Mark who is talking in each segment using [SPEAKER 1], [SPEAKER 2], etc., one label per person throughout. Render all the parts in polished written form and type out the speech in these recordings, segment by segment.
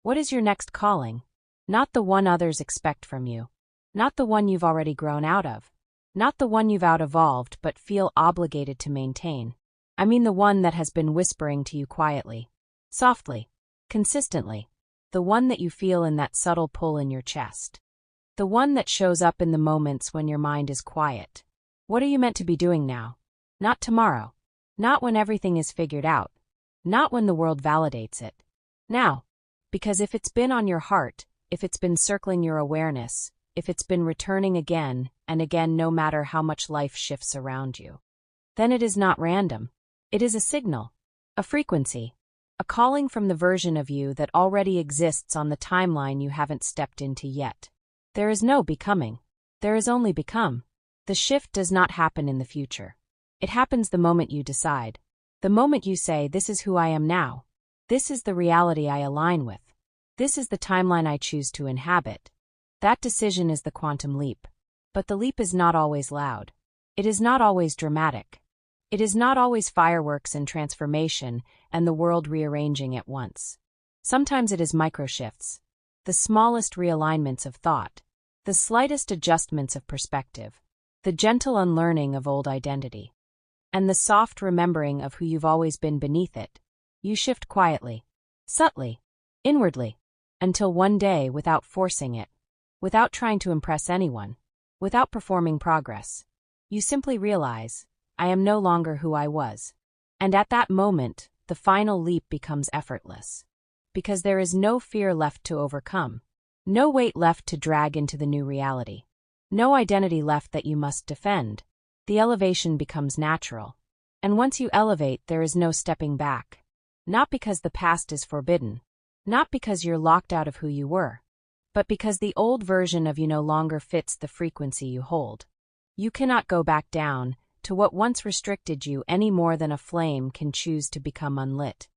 [SPEAKER 1] What is your next calling? Not the one others expect from you. Not the one you've already grown out of. Not the one you've out-evolved but feel obligated to maintain. I mean the one that has been whispering to you quietly, softly, consistently. The one that you feel in that subtle pull in your chest. The one that shows up in the moments when your mind is quiet. What are you meant to be doing now? Not tomorrow. Not when everything is figured out. Not when the world validates it. Now. Because if it's been on your heart, if it's been circling your awareness, if it's been returning again and again no matter how much life shifts around you, then it is not random. It is a signal, a frequency, a calling from the version of you that already exists on the timeline you haven't stepped into yet. There is no becoming. There is only become. The shift does not happen in the future. It happens the moment you decide. The moment you say, this is who I am now. This is the reality I align with. This is the timeline I choose to inhabit. That decision is the quantum leap. But the leap is not always loud. It is not always dramatic. It is not always fireworks and transformation and the world rearranging at once. Sometimes it is microshifts, the smallest realignments of thought, the slightest adjustments of perspective, the gentle unlearning of old identity, and the soft remembering of who you've always been beneath it. You shift quietly, subtly, inwardly, until one day, without forcing it, without trying to impress anyone, without performing progress, you simply realize, I am no longer who I was. And at that moment, the final leap becomes effortless. Because there is no fear left to overcome, no weight left to drag into the new reality, no identity left that you must defend. The elevation becomes natural. And once you elevate, there is no stepping back. Not because the past is forbidden, not because you're locked out of who you were, but because the old version of you no longer fits the frequency you hold. You cannot go back down to what once restricted you any more than a flame can choose to become unlit.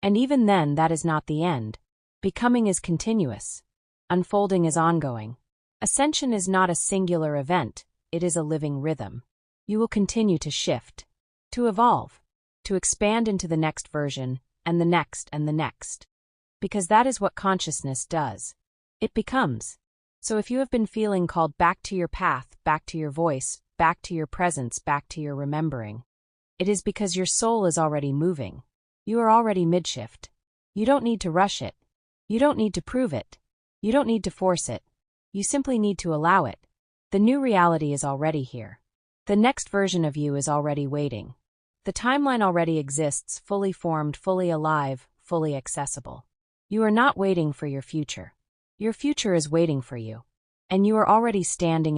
[SPEAKER 1] And even then, that is not the end. Becoming is continuous. Unfolding is ongoing. Ascension is not a singular event, it is a living rhythm. You will continue to shift, to evolve, to expand into the next version, and the next and the next. Because that is what consciousness does. It becomes. So if you have been feeling called back to your path, back to your voice, back to your presence, back to your remembering, it is because your soul is already moving. You are already mid-shift. You don't need to rush it. You don't need to prove it. You don't need to force it. You simply need to allow it. The new reality is already here. The next version of you is already waiting. The timeline already exists, fully formed, fully alive, fully accessible. You are not waiting for your future. Your future is waiting for you. And you are already standing in